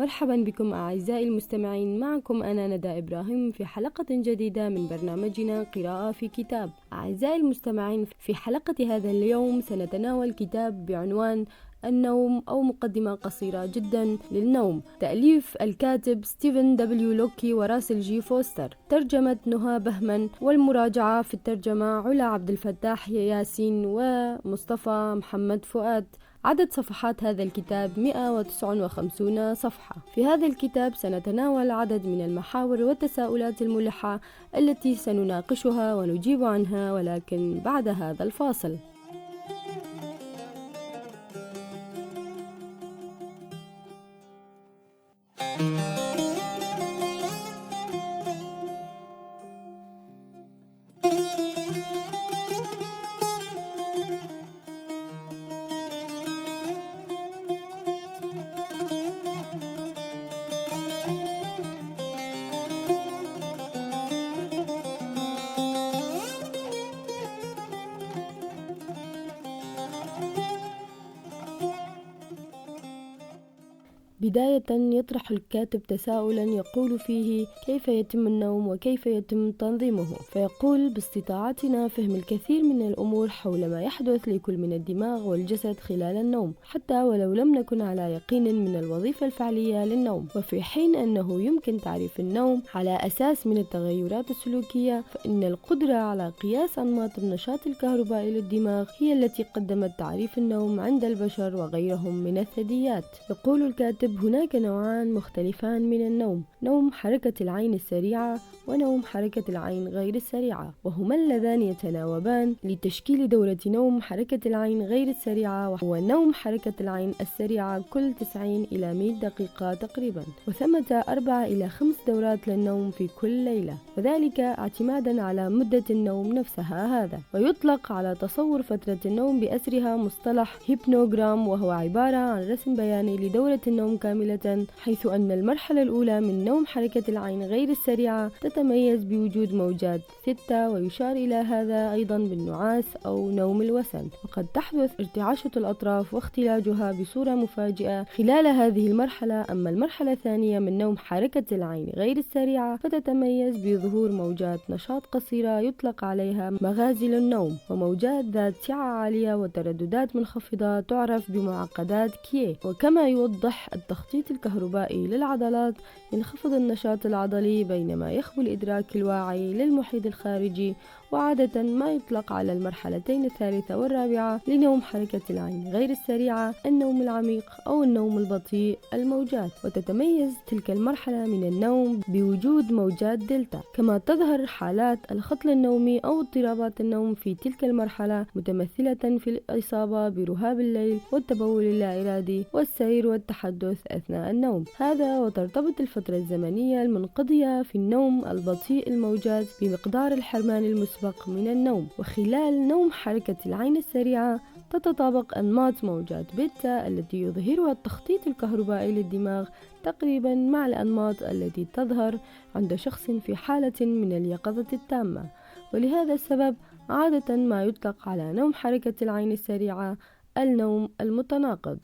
مرحبا بكم أعزائي المستمعين، معكم أنا ندى إبراهيم في حلقة جديدة من برنامجنا قراءة في كتاب. أعزائي المستمعين، في حلقة هذا اليوم سنتناول كتاب بعنوان النوم أو مقدمة قصيرة جدا للنوم، تأليف الكاتب ستيفن دبليو لوكي وراسل جي فوستر، ترجمة نهى بهمن، والمراجعة في الترجمة علا عبد الفتاح ياسين ومصطفى محمد فؤاد. عدد صفحات هذا الكتاب 159 صفحة. في هذا الكتاب سنتناول عدد من المحاور والتساؤلات الملحة التي سنناقشها ونجيب عنها، ولكن بعد هذا الفاصل. بداية يطرح الكاتب تساؤلا يقول فيه: كيف يتم النوم وكيف يتم تنظيمه؟ فيقول: باستطاعتنا فهم الكثير من الأمور حول ما يحدث لكل من الدماغ والجسد خلال النوم، حتى ولو لم نكن على يقين من الوظيفة الفعلية للنوم. وفي حين أنه يمكن تعريف النوم على أساس من التغيرات السلوكية، فإن القدرة على قياس أنماط النشاط الكهربائي للدماغ هي التي قدمت تعريف النوم عند البشر وغيرهم من الثدييات. يقول الكاتب: هناك نوعان مختلفان من النوم: نوم حركة العين السريعة ونوم حركة العين غير السريعة، وهما اللذان يتناوبان لتشكيل دورة نوم حركة العين غير السريعة، وهو نوم حركة العين السريعة كل 90 إلى 100 دقيقة تقريبا، وثمة 4 إلى 5 دورات للنوم في كل ليلة، وذلك اعتمادا على مدة النوم نفسها. هذا ويطلق على تصور فترة النوم بأسرها مصطلح هيبنوغرام، وهو عبارة عن رسم بياني لدورة النوم كاملة، حيث أن المرحلة الأولى من نوم حركة العين غير السريعة تتميز بوجود موجات ثيتا، ويشار إلى هذا أيضا بالنعاس أو نوم الوسن، وقد تحدث ارتعاشة الأطراف واختلاجها بصورة مفاجئة خلال هذه المرحلة. أما المرحلة الثانية من نوم حركة العين غير السريعة فتتميز بظهور موجات نشاط قصيرة يطلق عليها مغازل النوم، وموجات ذات سعة عالية وترددات منخفضة تعرف بمعقدات كيه. وكما يوضح التخطيط الكهربائي للعضلات، ينخفض النشاط العضلي بينما يخبو الإدراك الواعي للمحيط الخارجي، وعادة ما يطلق على المرحلتين الثالثة والرابعة لنوم حركة العين غير السريعة النوم العميق أو النوم البطيء الموجات. وتتميز تلك المرحلة من النوم بوجود موجات دلتا. كما تظهر حالات الخطل النومي أو اضطرابات النوم في تلك المرحلة، متمثلة في الإصابة برهاب الليل والتبول اللا إرادي والسير والتحدث أثناء النوم. هذا وترتبط الفترة الزمنية المنقضية في النوم البطيء الموجات بمقدار الحرمان المسبق من النوم. وخلال نوم حركة العين السريعة تتطابق أنماط موجات بيتا التي يظهرها التخطيط الكهربائي للدماغ تقريبا مع الأنماط التي تظهر عند شخص في حالة من اليقظة التامة. ولهذا السبب عادة ما يطلق على نوم حركة العين السريعة النوم المتناقض.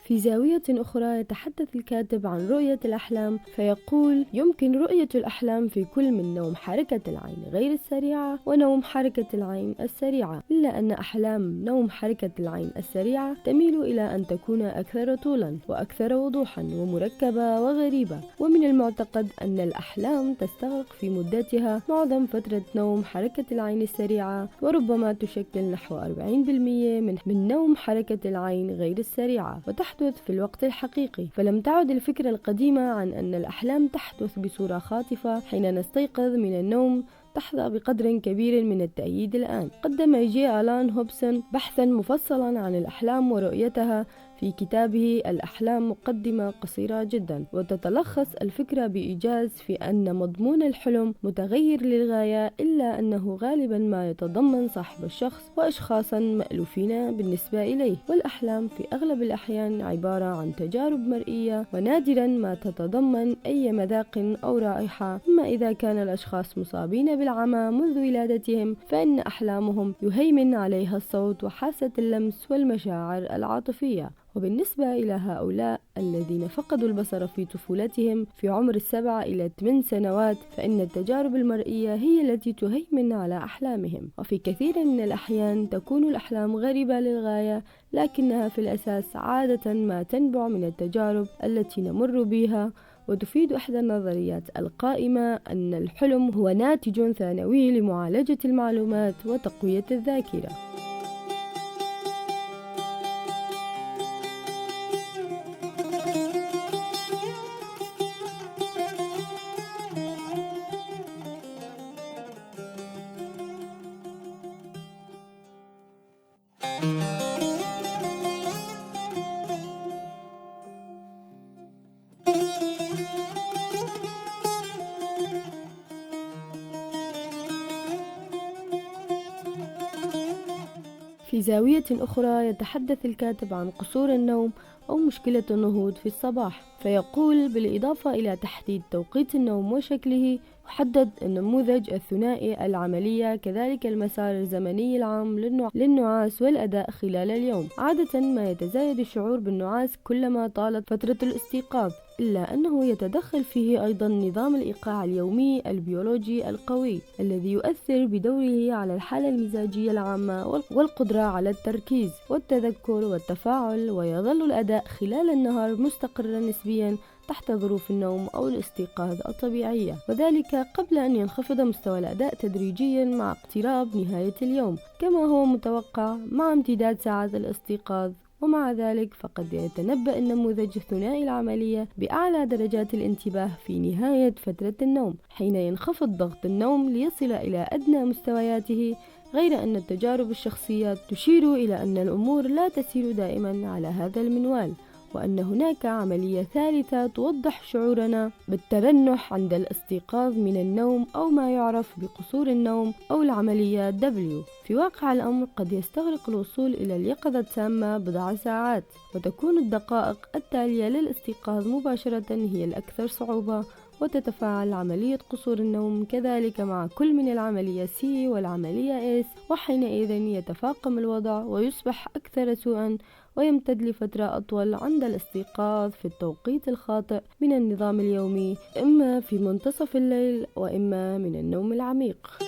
في زاوية أخرى يتحدث الكاتب عن رؤية الأحلام، فيقول: يمكن رؤية الأحلام في كل من نوم حركة العين غير السريعة ونوم حركة العين السريعة، إلا أن أحلام نوم حركة العين السريعة تميل إلى أن تكون أكثر طولا وأكثر وضوحا ومركبة وغريبة. ومن المعتقد أن الأحلام تستغرق في مدتها معظم فترة نوم حركة العين السريعة، وربما تشكل نحو 40% من نوم حركة العين غير السريعة، وتحدث في الوقت الحقيقي. فلم تعد الفكرة القديمة عن أن الأحلام تحدث بصورة خاطفة حين نستيقظ من النوم تحظى بقدر كبير من التأييد الآن. قدم جي آلان هوبسون بحثا مفصلا عن الأحلام ورؤيتها في كتابه الأحلام مقدمة قصيرة جدا، وتتلخص الفكرة بإيجاز في أن مضمون الحلم متغير للغاية، إلا أنه غالبا ما يتضمن صاحب الشخص وأشخاصا مألوفين بالنسبة إليه. والأحلام في أغلب الأحيان عبارة عن تجارب مرئية، ونادرا ما تتضمن أي مذاق أو رائحة. أما إذا كان الأشخاص مصابين بالعمى منذ ولادتهم فإن أحلامهم يهيمن عليها الصوت وحاسة اللمس والمشاعر العاطفية. وبالنسبة إلى هؤلاء الذين فقدوا البصر في طفولتهم في عمر 7 إلى 8 سنوات فإن التجارب المرئية هي التي تهيمن على أحلامهم. وفي كثير من الأحيان تكون الأحلام غريبة للغاية، لكنها في الأساس عادة ما تنبع من التجارب التي نمر بها. وتفيد إحدى النظريات القائمة أن الحلم هو ناتج ثانوي لمعالجة المعلومات وتقوية الذاكرة. في زاوية أخرى يتحدث الكاتب عن قصور النوم أو مشكلة النهوض في الصباح، فيقول: بالإضافة إلى تحديد توقيت النوم وشكله، يحدد النموذج الثنائي العملية كذلك المسار الزمني العام للنعاس والأداء خلال اليوم. عادة ما يتزايد الشعور بالنعاس كلما طالت فترة الاستيقاظ، إلا أنه يتدخل فيه أيضا نظام الإيقاع اليومي البيولوجي القوي الذي يؤثر بدوره على الحالة المزاجية العامة والقدرة على التركيز والتذكر والتفاعل، ويظل الأداء خلال النهار مستقرا نسبيا تحت ظروف النوم أو الاستيقاظ الطبيعية، وذلك قبل أن ينخفض مستوى الأداء تدريجيا مع اقتراب نهاية اليوم كما هو متوقع مع امتداد ساعات الاستيقاظ. ومع ذلك فقد يتنبأ النموذج الثنائي العملية بأعلى درجات الانتباه في نهاية فترة النوم، حين ينخفض ضغط النوم ليصل إلى أدنى مستوياته، غير أن التجارب الشخصية تشير إلى أن الأمور لا تسير دائما على هذا المنوال، وأن هناك عملية ثالثة توضح شعورنا بالترنح عند الاستيقاظ من النوم أو ما يعرف بقصور النوم أو العملية W. في واقع الأمر قد يستغرق الوصول إلى اليقظة التامة بضع ساعات، وتكون الدقائق التالية للاستيقاظ مباشرة هي الأكثر صعوبة، وتتفاعل عملية قصور النوم كذلك مع كل من العملية C والعملية S، وحينئذ يتفاقم الوضع ويصبح أكثر سوءا ويمتد لفترة أطول عند الاستيقاظ في التوقيت الخاطئ من النظام اليومي، إما في منتصف الليل وإما من النوم العميق.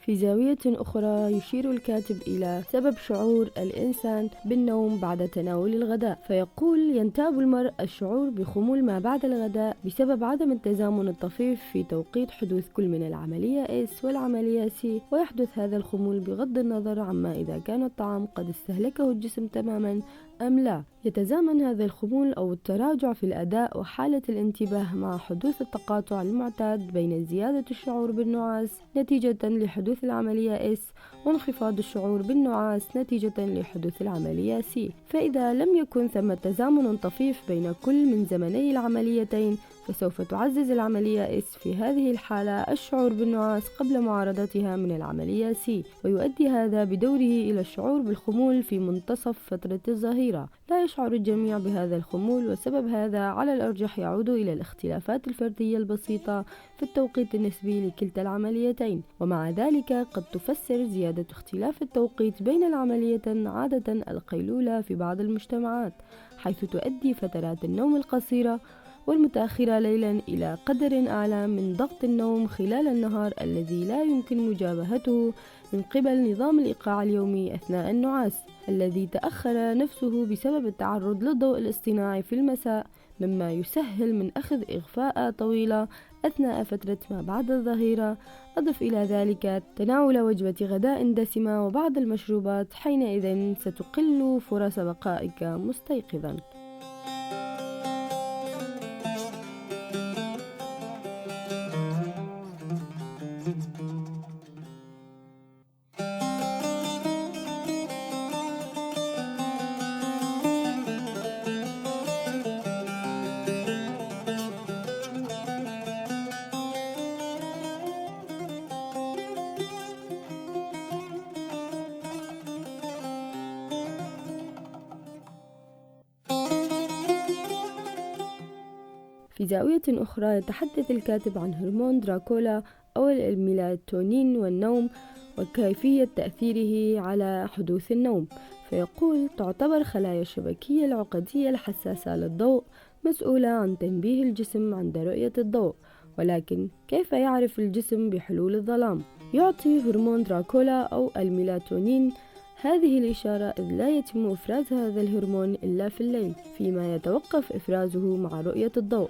في زاوية أخرى يشير الكاتب إلى سبب شعور الإنسان بالنوم بعد تناول الغداء، فيقول: ينتاب المرء الشعور بخمول ما بعد الغداء بسبب عدم التزامن الطفيف في توقيت حدوث كل من العملية S والعملية C، ويحدث هذا الخمول بغض النظر عما إذا كان الطعام قد استهلكه الجسم تماما أم لا. يتزامن هذا الخمول أو التراجع في الأداء وحالة الانتباه مع حدوث التقاطع المعتاد بين زيادة الشعور بالنعاس نتيجة لحدوث العملية S وانخفاض الشعور بالنعاس نتيجة لحدوث العملية C. فإذا لم يكن ثم تزامن طفيف بين كل من زمني العمليتين فسوف تعزز العملية S في هذه الحالة الشعور بالنعاس قبل معارضتها من العملية C، ويؤدي هذا بدوره إلى الشعور بالخمول في منتصف فترة الظهيرة. لا يشعر الجميع بهذا الخمول، وسبب هذا على الأرجح يعود إلى الاختلافات الفردية البسيطة في التوقيت النسبي لكلتا العمليتين. ومع ذلك قد تفسر زيادة اختلاف التوقيت بين العمليتين عادة القيلولة في بعض المجتمعات، حيث تؤدي فترات النوم القصيرة والمتأخرة ليلا إلى قدر أعلى من ضغط النوم خلال النهار الذي لا يمكن مجابهته من قبل نظام الإيقاع اليومي أثناء النعاس، الذي تأخر نفسه بسبب التعرض للضوء الاصطناعي في المساء، مما يسهل من أخذ إغفاء طويلة أثناء فترة ما بعد الظهيرة. أضف إلى ذلك تناول وجبة غداء دسمة وبعض المشروبات، حينئذ ستقل فرص بقائك مستيقظا. في زاوية أخرى يتحدث الكاتب عن هرمون دراكولا أو الميلاتونين والنوم وكيفية تأثيره على حدوث النوم، فيقول: تعتبر خلايا الشبكية العقدية الحساسة للضوء مسؤولة عن تنبيه الجسم عند رؤية الضوء، ولكن كيف يعرف الجسم بحلول الظلام؟ يعطي هرمون دراكولا أو الميلاتونين هذه الإشارة، إذ لا يتم إفراز هذا الهرمون إلا في الليل، فيما يتوقف إفرازه مع رؤية الضوء.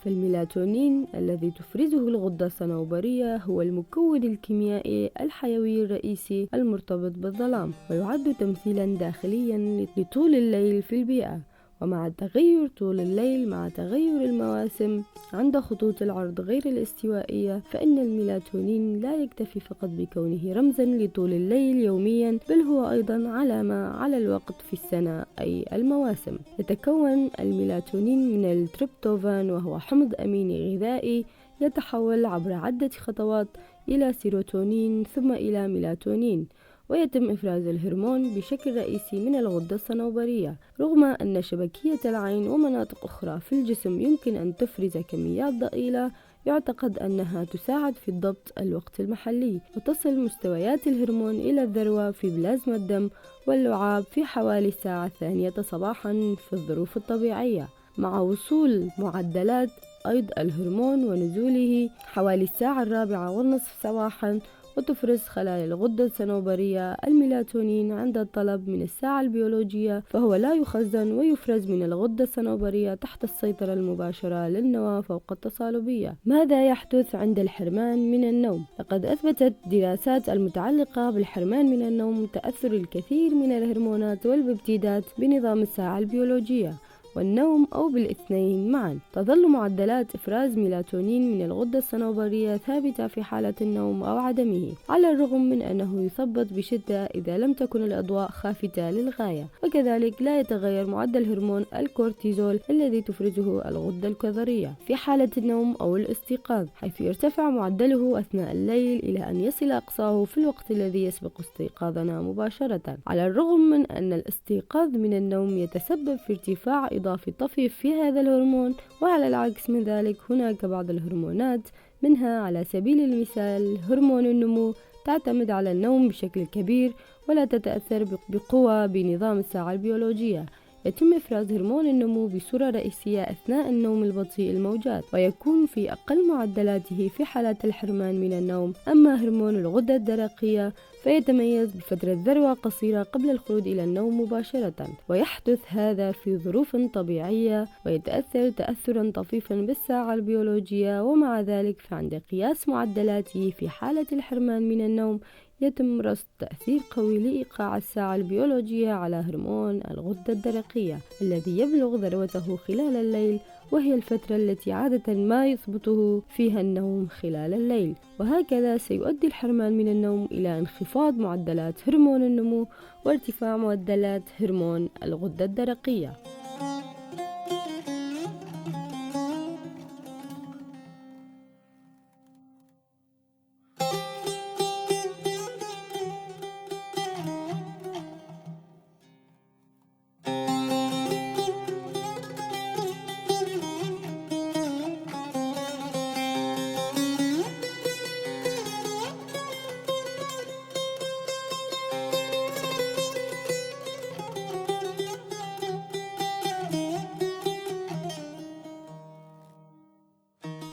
فالميلاتونين الذي تفرزه الغدة الصنوبرية هو المكون الكيميائي الحيوي الرئيسي المرتبط بالظلام، ويعد تمثيلا داخليا لطول الليل في البيئة. ومع تغير طول الليل مع تغير المواسم عند خطوط العرض غير الاستوائية، فإن الميلاتونين لا يكتفي فقط بكونه رمزا لطول الليل يوميا، بل هو أيضا علامة على الوقت في السنة أي المواسم. يتكون الميلاتونين من التريبتوفان، وهو حمض أميني غذائي يتحول عبر عدة خطوات إلى سيروتونين ثم إلى ميلاتونين، ويتم إفراز الهرمون بشكل رئيسي من الغدة الصنوبرية. رغم أن شبكية العين ومناطق أخرى في الجسم يمكن أن تفرز كميات ضئيلة، يعتقد أنها تساعد في ضبط الوقت المحلي، وتصل مستويات الهرمون إلى الذروة في بلازما الدم واللعاب في حوالي الساعة 2 صباحا في الظروف الطبيعية، مع وصول معدلات أيض الهرمون ونزوله حوالي الساعة 4:30 صباحا. وتفرز خلايا الغدة الصنوبرية الميلاتونين عند الطلب من الساعة البيولوجية، فهو لا يخزن ويفرز من الغدة الصنوبرية تحت السيطرة المباشرة للنواة فوق التصالبية. ماذا يحدث عند الحرمان من النوم؟ لقد أثبتت دراسات المتعلقة بالحرمان من النوم تأثر الكثير من الهرمونات والببتيدات بنظام الساعة البيولوجية والنوم أو بالاثنين معا. تظل معدلات إفراز ميلاتونين من الغدة الصنوبرية ثابتة في حالة النوم أو عدمه، على الرغم من أنه يثبط بشدة إذا لم تكن الأضواء خافتة للغاية. وكذلك لا يتغير معدل هرمون الكورتيزول الذي تفرزه الغدة الكظرية في حالة النوم أو الاستيقاظ، حيث يرتفع معدله أثناء الليل إلى أن يصل أقصاه في الوقت الذي يسبق استيقاظنا مباشرة، على الرغم من أن الاستيقاظ من النوم يتسبب في ارتفاع إضافي طفيف في هذا الهرمون. وعلى العكس من ذلك، هناك بعض الهرمونات، منها على سبيل المثال هرمون النمو، تعتمد على النوم بشكل كبير ولا تتأثر بقوة بنظام الساعة البيولوجية. يتم إفراز هرمون النمو بصورة رئيسية أثناء النوم البطيء الموجات، ويكون في أقل معدلاته في حالات الحرمان من النوم. أما هرمون الغدة الدرقية فيتميز بفترة ذروة قصيرة قبل الخلود إلى النوم مباشرة، ويحدث هذا في ظروف طبيعية ويتأثر تأثرا طفيفا بالساعة البيولوجية. ومع ذلك فعند قياس معدلاته في حالة الحرمان من النوم يتم رصد تأثير قوي لإيقاع الساعة البيولوجية على هرمون الغدة الدرقية الذي يبلغ ذروته خلال الليل، وهي الفترة التي عادة ما يثبته فيها النوم خلال الليل. وهكذا سيؤدي الحرمان من النوم إلى انخفاض معدلات هرمون النمو وارتفاع معدلات هرمون الغدة الدرقية.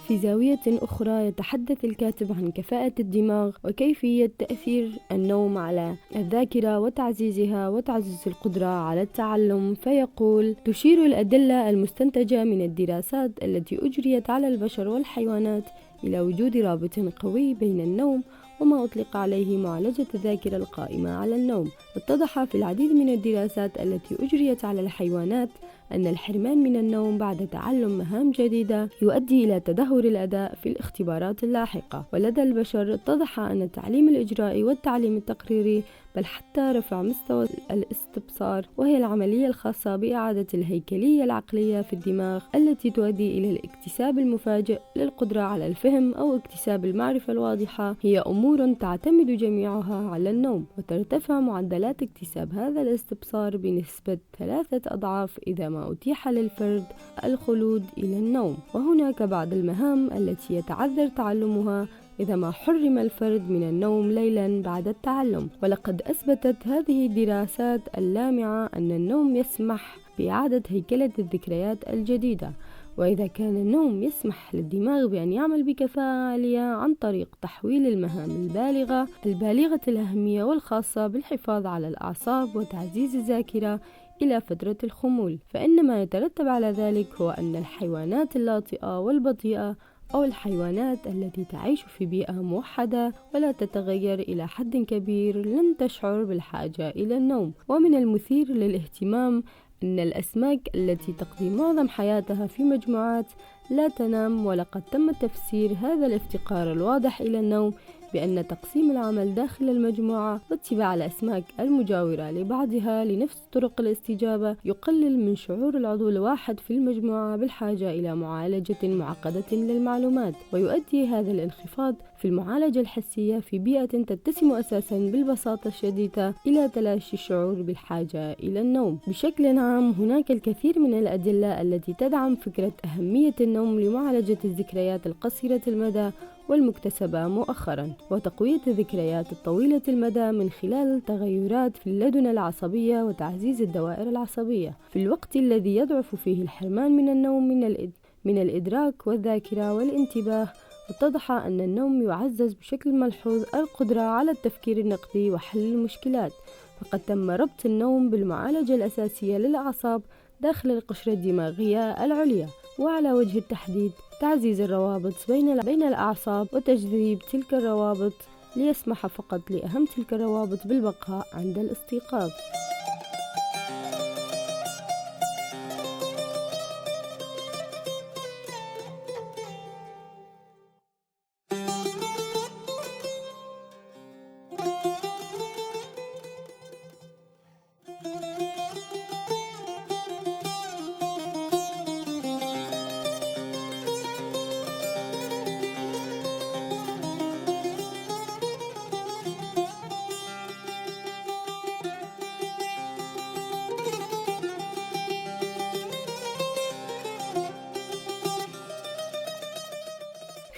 في زاوية أخرى يتحدث الكاتب عن كفاءة الدماغ وكيفية تأثير النوم على الذاكرة وتعزيزها وتعزيز القدرة على التعلم، فيقول: تشير الأدلة المستنتجة من الدراسات التي أجريت على البشر والحيوانات إلى وجود رابط قوي بين النوم وما أطلق عليه معالجة الذاكرة القائمة على النوم. اتضح في العديد من الدراسات التي أجريت على الحيوانات أن الحرمان من النوم بعد تعلم مهام جديدة يؤدي إلى تدهور الأداء في الاختبارات اللاحقة. ولدى البشر اتضح أن التعليم الإجرائي والتعليم التقريري بل حتى رفع مستوى الاستبصار، وهي العملية الخاصة بإعادة الهيكلية العقلية في الدماغ التي تؤدي إلى الاكتساب المفاجئ للقدرة على الفهم أو اكتساب المعرفة الواضحة، هي أمور تعتمد جميعها على النوم، وترتفع معدلات اكتساب هذا الاستبصار بنسبة 3 أضعاف إذا ما أتيح للفرد الخلود إلى النوم. وهناك بعض المهام التي يتعذر تعلمها إذا ما حرم الفرد من النوم ليلا بعد التعلم. ولقد أثبتت هذه الدراسات اللامعة أن النوم يسمح بإعادة هيكلة الذكريات الجديدة، وإذا كان النوم يسمح للدماغ بأن يعمل بكفاءة عالية عن طريق تحويل المهام البالغة الأهمية والخاصة بالحفاظ على الأعصاب وتعزيز الذاكرة إلى فترة الخمول، فإن ما يترتب على ذلك هو أن الحيوانات اللاطئة والبطيئة أو الحيوانات التي تعيش في بيئة موحدة ولا تتغير إلى حد كبير لن تشعر بالحاجة إلى النوم. ومن المثير للاهتمام أن الأسماك التي تقضي معظم حياتها في مجموعات لا تنام، ولقد تم تفسير هذا الافتقار الواضح إلى النوم بأن تقسيم العمل داخل المجموعة واتباع الأسماك المجاورة لبعضها لنفس طرق الاستجابة يقلل من شعور العضو الواحد في المجموعة بالحاجة إلى معالجة معقدة للمعلومات، ويؤدي هذا الانخفاض في المعالجة الحسية في بيئة تتسم أساسا بالبساطة الشديدة إلى تلاشي الشعور بالحاجة إلى النوم. بشكل عام هناك الكثير من الأدلة التي تدعم فكرة أهمية النوم لمعالجة الذكريات القصيرة المدى والمكتسبة مؤخرا، وتقوية الذكريات الطويلة المدى من خلال التغيرات في اللدنة العصبية وتعزيز الدوائر العصبية. في الوقت الذي يضعف فيه الحرمان من النوم من الإدراك والذاكرة والانتباه، اتضح أن النوم يعزز بشكل ملحوظ القدرة على التفكير النقدي وحل المشكلات، فقد تم ربط النوم بالمعالجة الأساسية للأعصاب داخل القشرة الدماغية العليا، وعلى وجه التحديد تعزيز الروابط بين الأعصاب وتجذيب تلك الروابط ليسمح فقط لأهم تلك الروابط بالبقاء عند الاستيقاظ.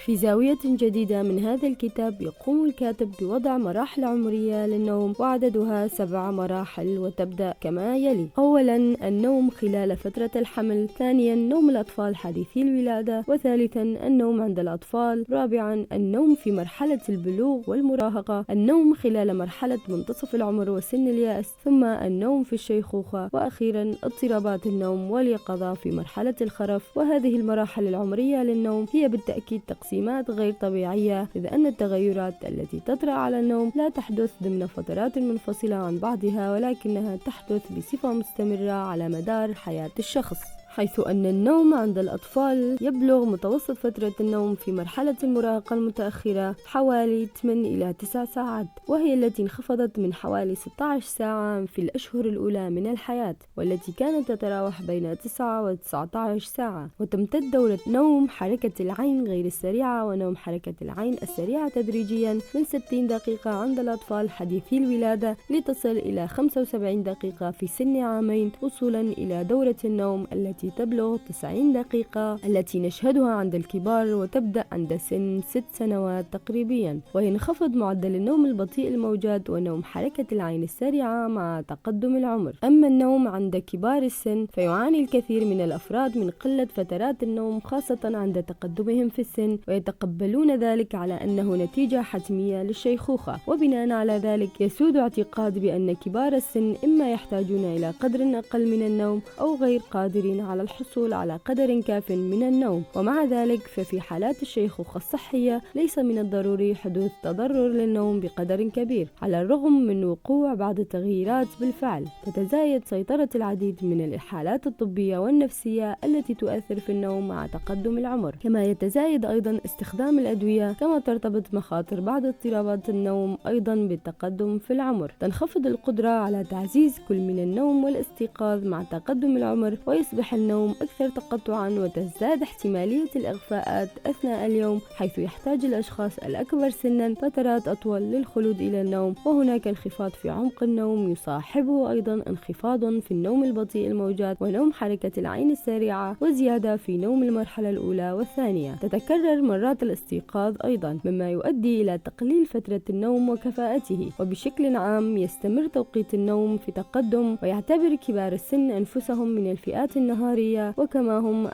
في زاوية جديدة من هذا الكتاب يقوم الكاتب بوضع مراحل عمرية للنوم، وعددها 7 مراحل، وتبدأ كما يلي: أولا النوم خلال فترة الحمل، ثانيا نوم الأطفال حديثي الولادة، وثالثا النوم عند الأطفال، رابعا النوم في مرحلة البلوغ والمراهقة، النوم خلال مرحلة منتصف العمر وسن اليأس، ثم النوم في الشيخوخة، وأخيرا اضطرابات النوم واليقظة في مرحلة الخرف. وهذه المراحل العمرية للنوم هي بالتأكيد تقسيمات غير طبيعية، إذ أن التغيرات التي تطرأ على النوم لا تحدث ضمن فترات منفصلة عن بعضها، ولكنها تحدث بصفة مستمرة على مدار حياة الشخص، حيث أن النوم عند الأطفال يبلغ متوسط فترة النوم في مرحلة المراهقة المتأخرة حوالي 8 إلى 9 ساعات، وهي التي انخفضت من حوالي 16 ساعة في الأشهر الأولى من الحياة، والتي كانت تتراوح بين 9 و 19 ساعة. وتمتد دورة نوم حركة العين غير السريعة ونوم حركة العين السريعة تدريجيا من 60 دقيقة عند الأطفال حديثي الولادة لتصل إلى 75 دقيقة في سن عامين، وصولا إلى دورة النوم التي التي تبلغ 90 دقيقة التي نشهدها عند الكبار وتبدأ عند سن 6 سنوات تقريبا. وينخفض معدل النوم البطيء الموجود ونوم حركة العين السريعة مع تقدم العمر. أما النوم عند كبار السن فيعاني الكثير من الأفراد من قلة فترات النوم خاصة عند تقدمهم في السن، ويتقبلون ذلك على أنه نتيجة حتمية للشيخوخة. وبناء على ذلك يسود اعتقاد بأن كبار السن إما يحتاجون إلى قدر أقل من النوم أو غير قادرين على الحصول على قدر كاف من النوم. ومع ذلك ففي حالات الشيخوخة الصحية ليس من الضروري حدوث تضرر للنوم بقدر كبير، على الرغم من وقوع بعض التغييرات بالفعل. تتزايد سيطرة العديد من الحالات الطبية والنفسية التي تؤثر في النوم مع تقدم العمر، كما يتزايد أيضا استخدام الأدوية، كما ترتبط مخاطر بعض اضطرابات النوم أيضا بالتقدم في العمر. تنخفض القدرة على تعزيز كل من النوم والاستيقاظ مع تقدم العمر، ويصبح النوم أكثر تقطعا، وتزداد احتمالية الإغفاءات أثناء اليوم، حيث يحتاج الأشخاص الأكبر سنا فترات أطول للخلود إلى النوم. وهناك انخفاض في عمق النوم يصاحبه أيضا انخفاض في النوم البطيء الموجود ونوم حركة العين السريعة، وزيادة في نوم المرحلة الأولى والثانية. تتكرر مرات الاستيقاظ أيضا، مما يؤدي إلى تقليل فترة النوم وكفاءته. وبشكل عام يستمر توقيت النوم في تقدم، ويعتبر كبار السن أنفسهم من الفئات النهارية،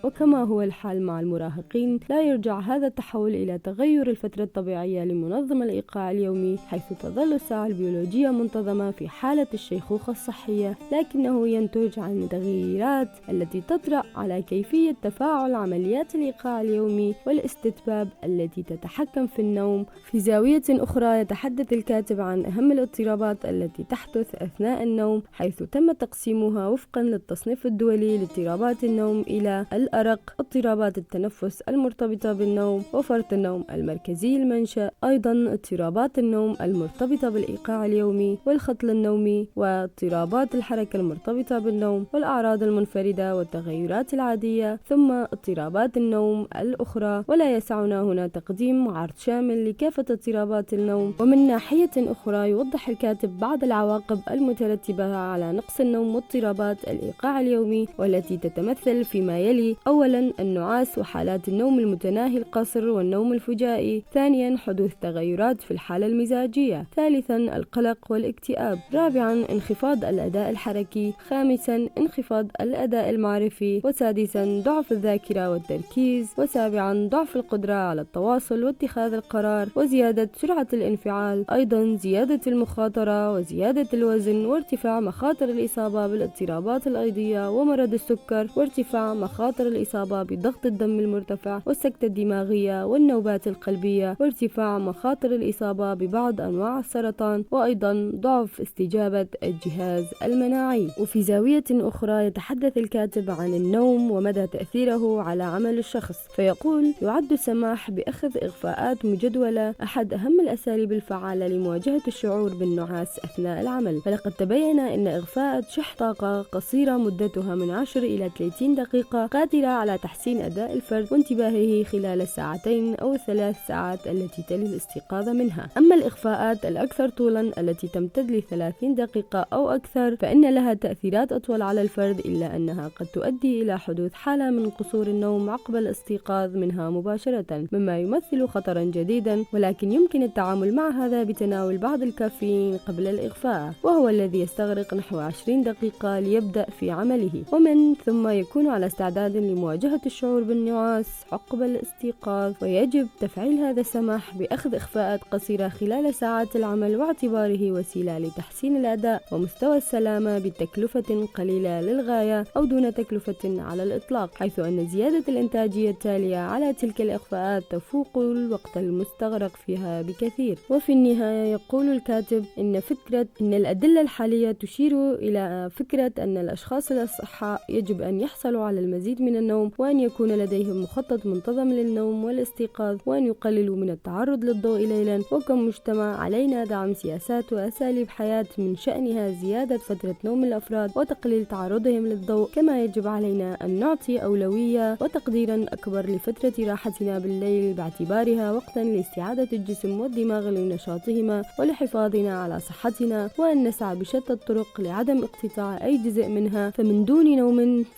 وكما هو الحال مع المراهقين. لا يرجع هذا التحول إلى تغير الفترة الطبيعية لمنظم الإيقاع اليومي، حيث تظل الساعة البيولوجية منتظمة في حالة الشيخوخة الصحية، لكنه ينتج عن التغييرات التي تطرأ على كيفية تفاعل عمليات الإيقاع اليومي والاستتباب التي تتحكم في النوم. في زاوية أخرى يتحدث الكاتب عن أهم الاضطرابات التي تحدث أثناء النوم، حيث تم تقسيمها وفقا للتصنيف الدولي لاضطرابات النوم إلى الأرق، اضطرابات التنفس المرتبطة بالنوم، وفرط النوم المركزي المنشأ، أيضا اضطرابات النوم المرتبطة بالإيقاع اليومي والخطل النومي، واضطرابات الحركة المرتبطة بالنوم، والأعراض المنفردة والتغيرات العادية، ثم اضطرابات النوم الأخرى. ولا يسعنا هنا تقديم عرض شامل لكافة اضطرابات النوم. ومن ناحية أخرى يوضح الكاتب بعض العواقب المترتبة على نقص النوم واضطرابات الإيقاع اليومي، والتي تتمثل فيما يلي: أولا النعاس وحالات النوم المتناهي القصر والنوم الفجائي، ثانيا حدوث تغيرات في الحالة المزاجية، ثالثا القلق والاكتئاب، رابعا انخفاض الأداء الحركي، خامسا انخفاض الأداء المعرفي، وسادسا ضعف الذاكرة والتركيز، وسابعا ضعف القدرة على التواصل واتخاذ القرار، وزيادة سرعة الانفعال، أيضا زيادة المخاطرة وزيادة الوزن، وارتفاع مخاطر الإصابة بالاضطرابات الأيضية ومرض السكر، وارتفاع مخاطر الإصابة بضغط الدم المرتفع والسكتة الدماغية والنوبات القلبية، وارتفاع مخاطر الإصابة ببعض أنواع السرطان، وأيضا ضعف استجابة الجهاز المناعي. وفي زاوية أخرى يتحدث الكاتب عن النوم ومدى تأثيره على عمل الشخص، فيقول: يعد السماح بأخذ إغفاءات مجدولة أحد أهم الأساليب الفعالة لمواجهة الشعور بالنعاس أثناء العمل. فلقد تبين أن إغفاء شح طاقة قصيرة مدتها من 10 إلى 30 دقيقة قادرة على تحسين أداء الفرد وانتباهه خلال الساعتين أو 3 ساعات التي تلي الاستيقاظ منها. أما الإغفاءات الأكثر طولا التي تمتد ل 30 دقيقة أو أكثر فإن لها تأثيرات أطول على الفرد، إلا أنها قد تؤدي إلى حدوث حالة من قصور النوم عقب الاستيقاظ منها مباشرة، مما يمثل خطرا جديدا. ولكن يمكن التعامل مع هذا بتناول بعض الكافيين قبل الإغفاء، وهو الذي يستغرق نحو 20 دقيقة ليبدأ في عمله، ومن ثم يكون على استعداد لمواجهة الشعور بالنعاس عقب الاستيقاظ. ويجب تفعيل هذا السماح بأخذ إغفاءات قصيرة خلال ساعات العمل، واعتباره وسيلة لتحسين الأداء ومستوى السلامة بتكلفة قليلة للغاية أو دون تكلفة على الإطلاق، حيث أن زيادة الإنتاجية التالية على تلك الإغفاءات تفوق الوقت المستغرق فيها بكثير. وفي النهاية يقول الكاتب إن الأدلة الحالية تشير إلى فكرة أن الأشخاص الأصحاء يجب أن يحصلوا على المزيد من النوم، وأن يكون لديهم مخطط منتظم للنوم والاستيقاظ، وأن يقللوا من التعرض للضوء ليلا. وكمجتمع علينا دعم سياسات وأساليب حياة من شأنها زيادة فترة نوم الأفراد وتقليل تعرضهم للضوء، كما يجب علينا أن نعطي أولوية وتقديرا أكبر لفترة راحتنا بالليل باعتبارها وقتا لاستعادة الجسم والدماغ لنشاطهما ولحفاظنا على صحتنا، وأن نسعى بشتى الطرق لعدم اقتطاع أي جزء منها. فمن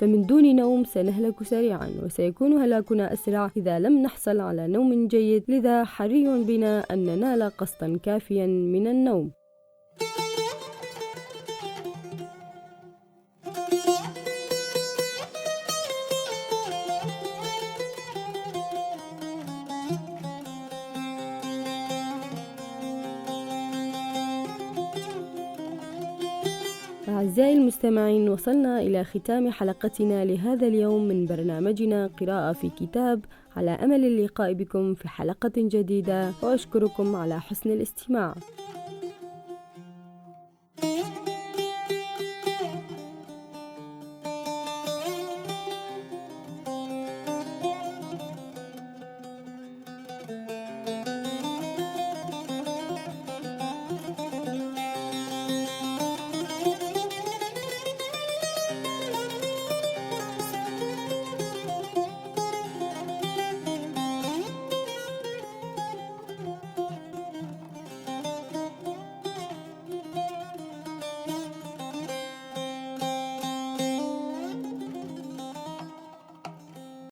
فمن دون نوم سنهلك سريعا، وسيكون هلاكنا أسرع إذا لم نحصل على نوم جيد. لذا حري بنا أن ننال قسطا كافيا من النوم. أعزائي المستمعين، وصلنا إلى ختام حلقتنا لهذا اليوم من برنامجنا قراءة في كتاب، على أمل اللقاء بكم في حلقة جديدة، وأشكركم على حسن الاستماع.